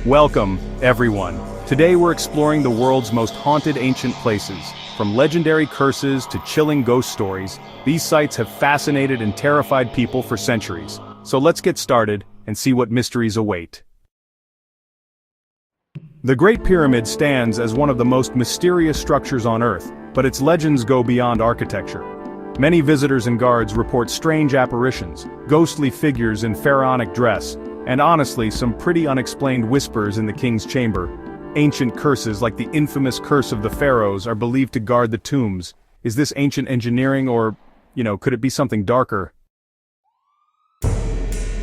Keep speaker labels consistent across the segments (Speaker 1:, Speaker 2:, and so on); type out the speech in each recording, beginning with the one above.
Speaker 1: Welcome, everyone. Today we're exploring the world's most haunted ancient places. From legendary curses to chilling ghost stories, these sites have fascinated and terrified people for centuries. So let's get started and see what mysteries await. The Great Pyramid stands as one of the most mysterious structures on Earth, but its legends go beyond architecture. Many visitors and guards report strange apparitions, ghostly figures in pharaonic dress, and honestly some pretty unexplained whispers in the king's chamber. Ancient curses like the infamous Curse of the Pharaohs are believed to guard the tombs. Is this ancient engineering or, could it be something darker?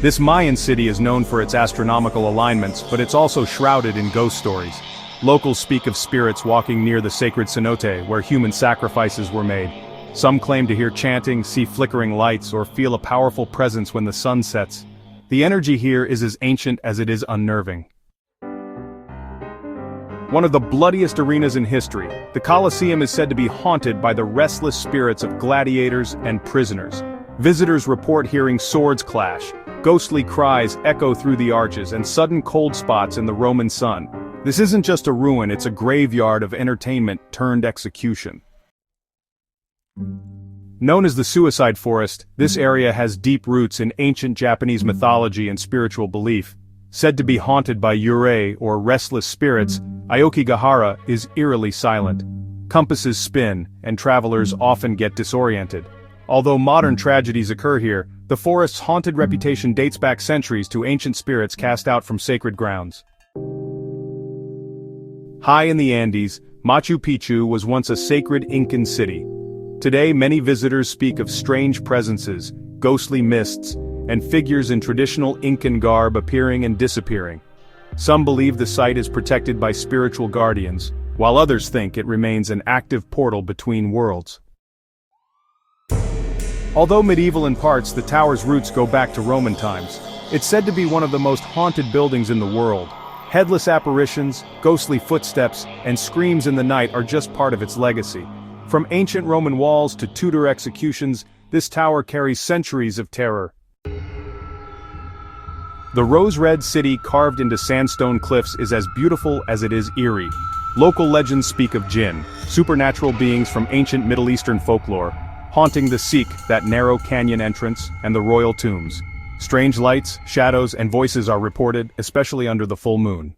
Speaker 1: This Mayan city is known for its astronomical alignments, but it's also shrouded in ghost stories. Locals speak of spirits walking near the sacred cenote where human sacrifices were made. Some claim to hear chanting, see flickering lights, or feel a powerful presence when the sun sets. The energy here is as ancient as it is unnerving. One of the bloodiest arenas in history, the Colosseum is said to be haunted by the restless spirits of gladiators and prisoners. Visitors report hearing swords clash, ghostly cries echo through the arches, and sudden cold spots in the Roman sun. This isn't just a ruin, it's a graveyard of entertainment turned execution. Known as the Suicide Forest, this area has deep roots in ancient Japanese mythology and spiritual belief. Said to be haunted by yurei, or restless spirits, Aokigahara is eerily silent. Compasses spin, and travelers often get disoriented. Although modern tragedies occur here, the forest's haunted reputation dates back centuries to ancient spirits cast out from sacred grounds. High in the Andes, Machu Picchu was once a sacred Incan city. Today many visitors speak of strange presences, ghostly mists, and figures in traditional Incan garb appearing and disappearing. Some believe the site is protected by spiritual guardians, while others think it remains an active portal between worlds. Although medieval in parts, the tower's roots go back to Roman times. It's said to be one of the most haunted buildings in the world. Headless apparitions, ghostly footsteps, and screams in the night are just part of its legacy. From ancient Roman walls to Tudor executions, this tower carries centuries of terror. The rose-red city carved into sandstone cliffs is as beautiful as it is eerie. Local legends speak of jinn, supernatural beings from ancient Middle Eastern folklore, haunting the Sikh, that narrow canyon entrance, and the royal tombs. Strange lights, shadows, and voices are reported, especially under the full moon.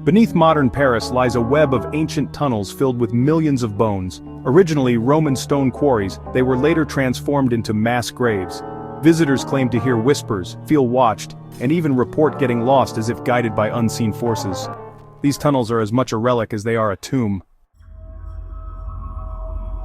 Speaker 1: Beneath modern Paris lies a web of ancient tunnels filled with millions of bones. Originally Roman stone quarries, they were later transformed into mass graves. Visitors claim to hear whispers, feel watched, and even report getting lost as if guided by unseen forces. These tunnels are as much a relic as they are a tomb.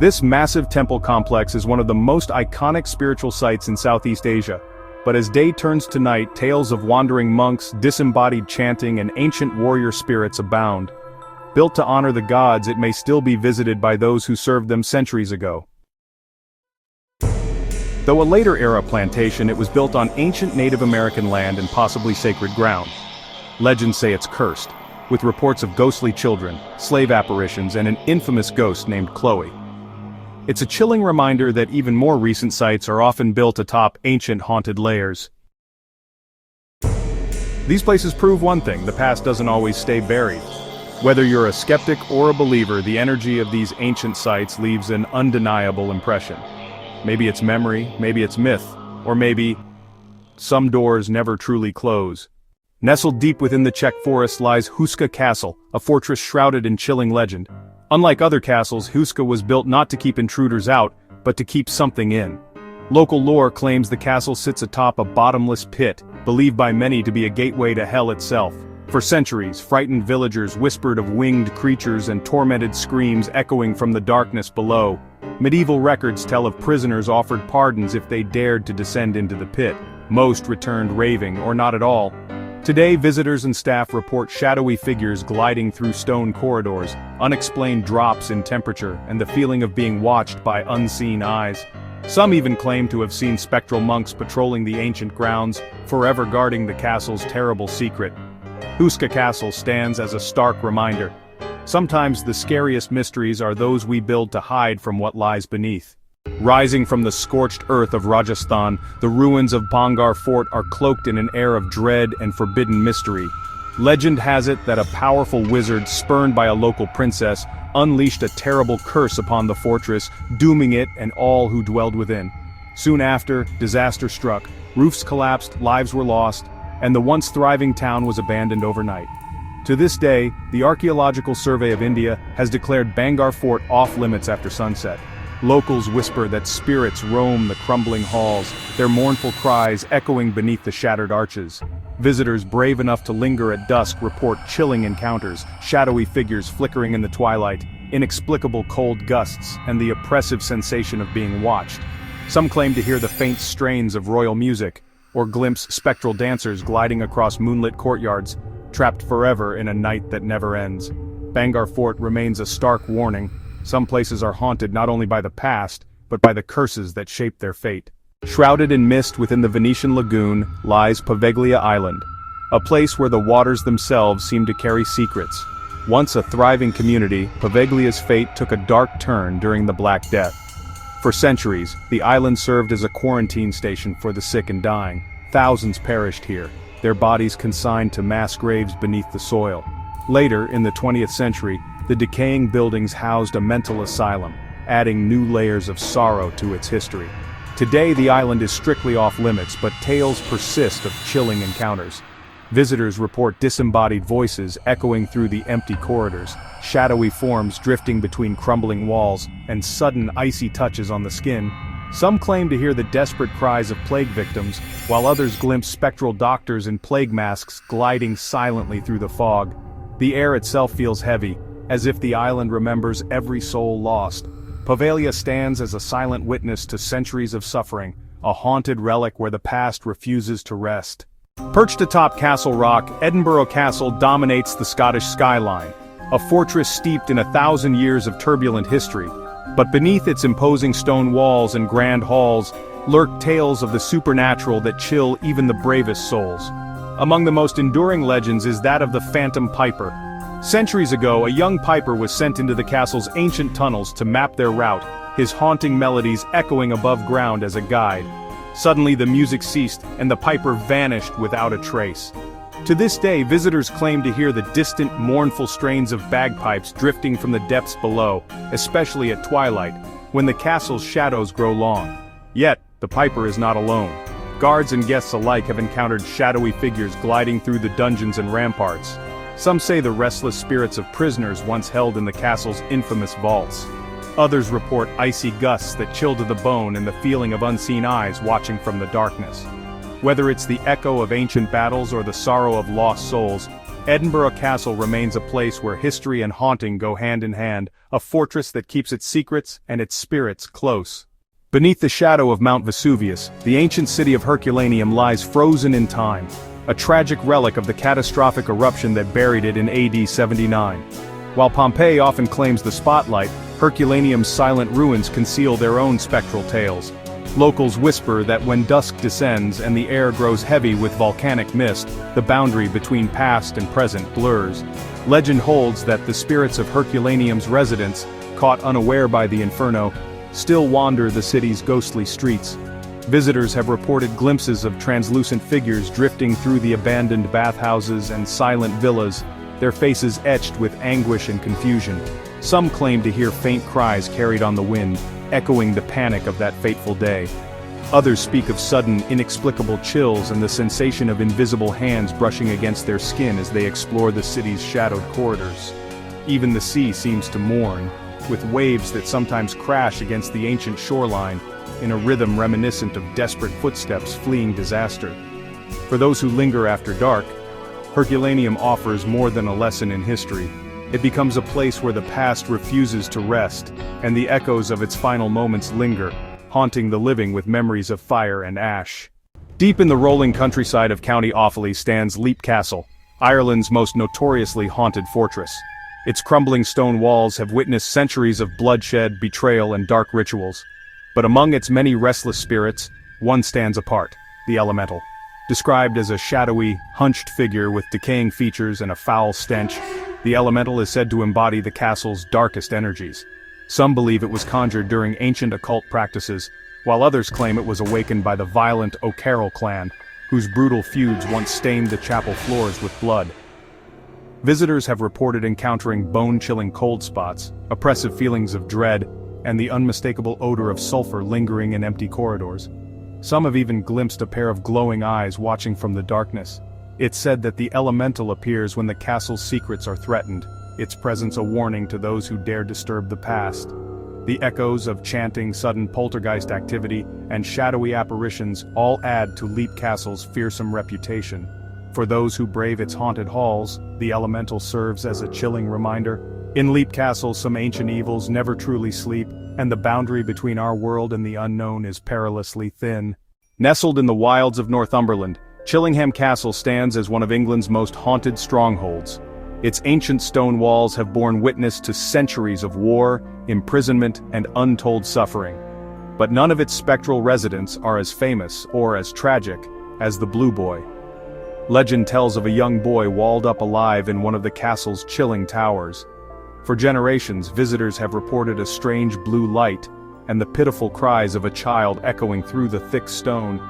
Speaker 1: This massive temple complex is one of the most iconic spiritual sites in Southeast Asia. But as day turns to night, tales of wandering monks, disembodied chanting, and ancient warrior spirits abound. Built to honor the gods, it may still be visited by those who served them centuries ago. Though a later-era plantation, it was built on ancient Native American land and possibly sacred ground. Legends say it's cursed, with reports of ghostly children, slave apparitions, and an infamous ghost named Chloe. It's a chilling reminder that even more recent sites are often built atop ancient haunted layers. These places prove one thing: the past doesn't always stay buried. Whether you're a skeptic or a believer, the energy of these ancient sites leaves an undeniable impression. Maybe it's memory, maybe it's myth, or maybe some doors never truly close. Nestled deep within the Czech forest lies Houska Castle, a fortress shrouded in chilling legend. Unlike other castles, Houska was built not to keep intruders out, but to keep something in. Local lore claims the castle sits atop a bottomless pit, believed by many to be a gateway to hell itself. For centuries, frightened villagers whispered of winged creatures and tormented screams echoing from the darkness below. Medieval records tell of prisoners offered pardons if they dared to descend into the pit. Most returned raving, or not at all. Today, visitors and staff report shadowy figures gliding through stone corridors, unexplained drops in temperature, and the feeling of being watched by unseen eyes. Some even claim to have seen spectral monks patrolling the ancient grounds, forever guarding the castle's terrible secret. Houska Castle stands as a stark reminder. Sometimes the scariest mysteries are those we build to hide from what lies beneath. Rising from the scorched earth of Rajasthan, the ruins of Bhangarh Fort are cloaked in an air of dread and forbidden mystery. Legend has it that a powerful wizard spurned by a local princess unleashed a terrible curse upon the fortress, dooming it and all who dwelled within. Soon after, disaster struck, roofs collapsed, lives were lost, and the once thriving town was abandoned overnight. To this day, the Archaeological Survey of India has declared Bhangarh Fort off-limits after sunset. Locals whisper that spirits roam the crumbling halls, their mournful cries echoing beneath the shattered arches. Visitors brave enough to linger at dusk report chilling encounters, shadowy figures flickering in the twilight, inexplicable cold gusts, and the oppressive sensation of being watched. Some claim to hear the faint strains of royal music, or glimpse spectral dancers gliding across moonlit courtyards, trapped forever in a night that never ends. Bhangarh Fort remains a stark warning. Some places are haunted not only by the past, but by the curses that shaped their fate. Shrouded in mist within the Venetian lagoon lies Poveglia Island, a place where the waters themselves seem to carry secrets. Once a thriving community, Poveglia's fate took a dark turn during the Black Death. For centuries, the island served as a quarantine station for the sick and dying. Thousands perished here, their bodies consigned to mass graves beneath the soil. Later, in the 20th century, the decaying buildings housed a mental asylum, adding new layers of sorrow to its history. Today the island is strictly off-limits, but tales persist of chilling encounters. Visitors report disembodied voices echoing through the empty corridors, shadowy forms drifting between crumbling walls, and sudden icy touches on the skin. Some claim to hear the desperate cries of plague victims, while others glimpse spectral doctors in plague masks gliding silently through the fog. The air itself feels heavy, as if the island remembers every soul lost. Poveglia stands as a silent witness to centuries of suffering, a haunted relic where the past refuses to rest. Perched atop Castle Rock, Edinburgh Castle dominates the Scottish skyline, a fortress steeped in 1,000 years of turbulent history. But beneath its imposing stone walls and grand halls, lurk tales of the supernatural that chill even the bravest souls. Among the most enduring legends is that of the Phantom Piper. Centuries ago, a young piper was sent into the castle's ancient tunnels to map their route, his haunting melodies echoing above ground as a guide. Suddenly the music ceased, and the piper vanished without a trace. To this day, visitors claim to hear the distant, mournful strains of bagpipes drifting from the depths below, especially at twilight, when the castle's shadows grow long. Yet, the piper is not alone. Guards and guests alike have encountered shadowy figures gliding through the dungeons and ramparts. Some say the restless spirits of prisoners once held in the castle's infamous vaults. Others report icy gusts that chill to the bone and the feeling of unseen eyes watching from the darkness. Whether it's the echo of ancient battles or the sorrow of lost souls, Edinburgh Castle remains a place where history and haunting go hand in hand, a fortress that keeps its secrets and its spirits close. Beneath the shadow of Mount Vesuvius, the ancient city of Herculaneum lies frozen in time, a tragic relic of the catastrophic eruption that buried it in AD 79. While Pompeii often claims the spotlight, Herculaneum's silent ruins conceal their own spectral tales. Locals whisper that when dusk descends and the air grows heavy with volcanic mist, the boundary between past and present blurs. Legend holds that the spirits of Herculaneum's residents, caught unaware by the inferno, still wander the city's ghostly streets. Visitors have reported glimpses of translucent figures drifting through the abandoned bathhouses and silent villas, their faces etched with anguish and confusion. Some claim to hear faint cries carried on the wind, echoing the panic of that fateful day. Others speak of sudden, inexplicable chills and the sensation of invisible hands brushing against their skin as they explore the city's shadowed corridors. Even the sea seems to mourn, with waves that sometimes crash against the ancient shoreline, in a rhythm reminiscent of desperate footsteps fleeing disaster. For those who linger after dark, Herculaneum offers more than a lesson in history. It becomes a place where the past refuses to rest, and the echoes of its final moments linger, haunting the living with memories of fire and ash. Deep in the rolling countryside of County Offaly stands Leap Castle, Ireland's most notoriously haunted fortress. Its crumbling stone walls have witnessed centuries of bloodshed, betrayal, and dark rituals. But among its many restless spirits, one stands apart, the Elemental. Described as a shadowy, hunched figure with decaying features and a foul stench, the Elemental is said to embody the castle's darkest energies. Some believe it was conjured during ancient occult practices, while others claim it was awakened by the violent O'Carroll clan, whose brutal feuds once stained the chapel floors with blood. Visitors have reported encountering bone-chilling cold spots, oppressive feelings of dread, and the unmistakable odor of sulfur lingering in empty corridors. Some have even glimpsed a pair of glowing eyes watching from the darkness. It's said that the elemental appears when the castle's secrets are threatened, its presence a warning to those who dare disturb the past. The echoes of chanting, sudden poltergeist activity, and shadowy apparitions all add to Leap Castle's fearsome reputation. For those who brave its haunted halls, the elemental serves as a chilling reminder. In Leap Castle, some ancient evils never truly sleep, and the boundary between our world and the unknown is perilously thin. Nestled in the wilds of Northumberland, Chillingham Castle stands as one of England's most haunted strongholds. Its ancient stone walls have borne witness to centuries of war, imprisonment, and untold suffering. But none of its spectral residents are as famous or as tragic as the Blue Boy. Legend tells of a young boy walled up alive in one of the castle's chilling towers. For generations, visitors have reported a strange blue light, and the pitiful cries of a child echoing through the thick stone.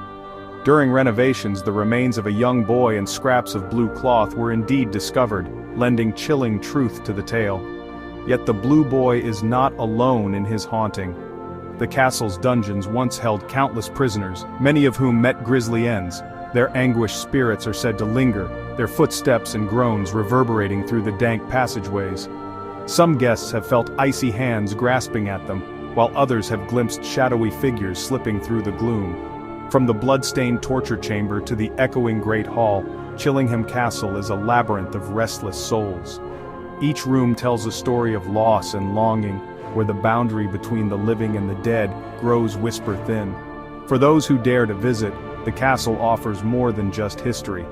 Speaker 1: During renovations, the remains of a young boy and scraps of blue cloth were indeed discovered, lending chilling truth to the tale. Yet the Blue Boy is not alone in his haunting. The castle's dungeons once held countless prisoners, many of whom met grisly ends. Their anguished spirits are said to linger, their footsteps and groans reverberating through the dank passageways. Some guests have felt icy hands grasping at them, while others have glimpsed shadowy figures slipping through the gloom. From the blood-stained torture chamber to the echoing Great Hall, Chillingham Castle is a labyrinth of restless souls. Each room tells a story of loss and longing, where the boundary between the living and the dead grows whisper-thin. For those who dare to visit, the castle offers more than just history.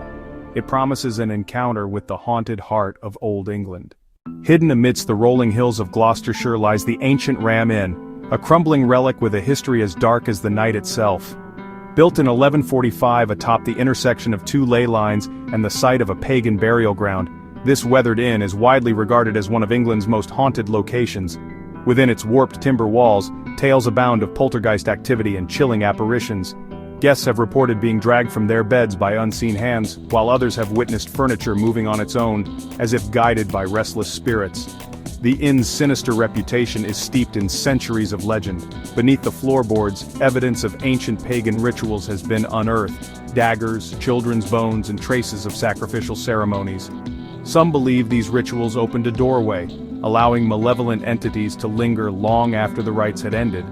Speaker 1: It promises an encounter with the haunted heart of Old England. Hidden amidst the rolling hills of Gloucestershire lies the ancient Ram Inn, a crumbling relic with a history as dark as the night itself. Built in 1145 atop the intersection of two ley lines and the site of a pagan burial ground, this weathered inn is widely regarded as one of England's most haunted locations. Within its warped timber walls, tales abound of poltergeist activity and chilling apparitions. Guests have reported being dragged from their beds by unseen hands, while others have witnessed furniture moving on its own, as if guided by restless spirits. The inn's sinister reputation is steeped in centuries of legend. Beneath the floorboards, evidence of ancient pagan rituals has been unearthed: daggers, children's bones, and traces of sacrificial ceremonies. Some believe these rituals opened a doorway, allowing malevolent entities to linger long after the rites had ended.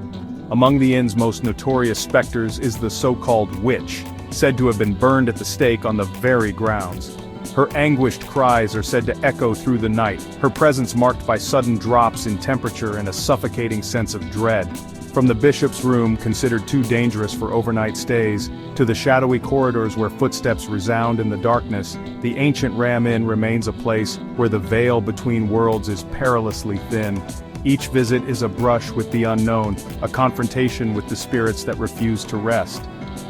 Speaker 1: Among the inn's most notorious specters is the so-called witch, said to have been burned at the stake on the very grounds. Her anguished cries are said to echo through the night, her presence marked by sudden drops in temperature and a suffocating sense of dread. From the bishop's room, considered too dangerous for overnight stays, to the shadowy corridors where footsteps resound in the darkness, the ancient Ram Inn remains a place where the veil between worlds is perilously thin. Each visit is a brush with the unknown, a confrontation with the spirits that refuse to rest.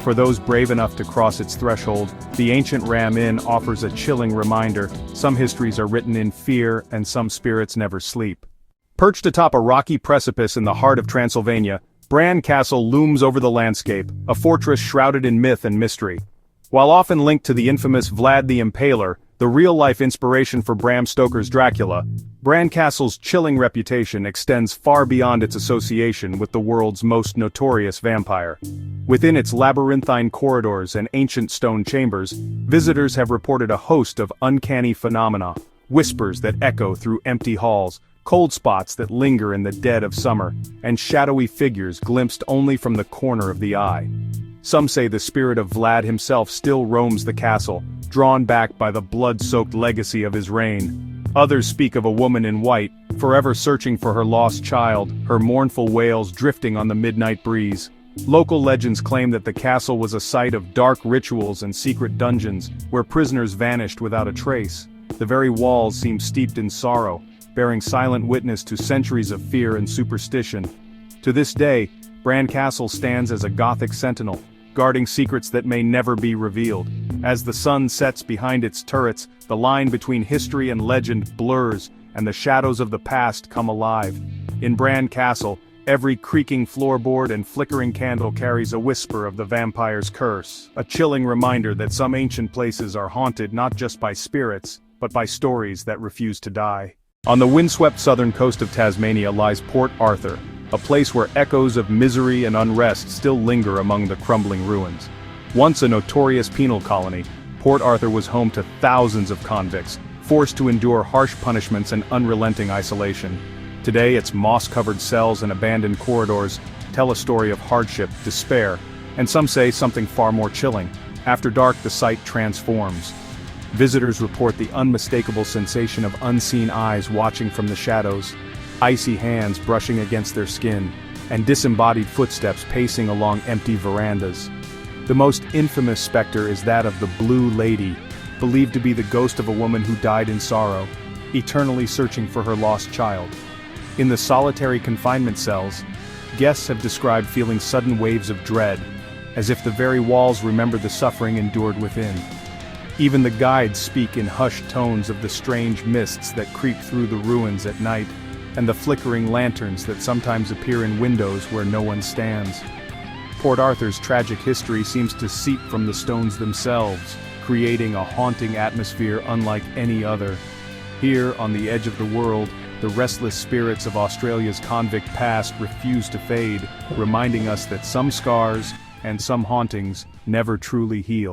Speaker 1: For those brave enough to cross its threshold, the ancient Ram Inn offers a chilling reminder: some histories are written in fear and some spirits never sleep. Perched atop a rocky precipice in the heart of Transylvania, Bran Castle looms over the landscape, a fortress shrouded in myth and mystery. While often linked to the infamous Vlad the Impaler, the real-life inspiration for Bram Stoker's Dracula, Bran Castle's chilling reputation extends far beyond its association with the world's most notorious vampire. Within its labyrinthine corridors and ancient stone chambers, visitors have reported a host of uncanny phenomena: whispers that echo through empty halls, cold spots that linger in the dead of summer, and shadowy figures glimpsed only from the corner of the eye. Some say the spirit of Vlad himself still roams the castle, drawn back by the blood-soaked legacy of his reign. Others speak of a woman in white, forever searching for her lost child, her mournful wails drifting on the midnight breeze. Local legends claim that the castle was a site of dark rituals and secret dungeons, where prisoners vanished without a trace. The very walls seem steeped in sorrow, bearing silent witness to centuries of fear and superstition. To this day, Bran Castle stands as a Gothic sentinel, guarding secrets that may never be revealed. As the sun sets behind its turrets, the line between history and legend blurs, and the shadows of the past come alive. In Bran Castle, every creaking floorboard and flickering candle carries a whisper of the vampire's curse, a chilling reminder that some ancient places are haunted not just by spirits, but by stories that refuse to die. On the windswept southern coast of Tasmania lies Port Arthur, a place where echoes of misery and unrest still linger among the crumbling ruins. Once a notorious penal colony, Port Arthur was home to thousands of convicts, forced to endure harsh punishments and unrelenting isolation. Today, its moss-covered cells and abandoned corridors tell a story of hardship, despair, and some say something far more chilling. After dark, the site transforms. Visitors report the unmistakable sensation of unseen eyes watching from the shadows, icy hands brushing against their skin, and disembodied footsteps pacing along empty verandas. The most infamous specter is that of the Blue Lady, believed to be the ghost of a woman who died in sorrow, eternally searching for her lost child. In the solitary confinement cells, guests have described feeling sudden waves of dread, as if the very walls remember the suffering endured within. Even the guides speak in hushed tones of the strange mists that creep through the ruins at night, and the flickering lanterns that sometimes appear in windows where no one stands. Port Arthur's tragic history seems to seep from the stones themselves, creating a haunting atmosphere unlike any other. Here, on the edge of the world, the restless spirits of Australia's convict past refuse to fade, reminding us that some scars and some hauntings never truly heal.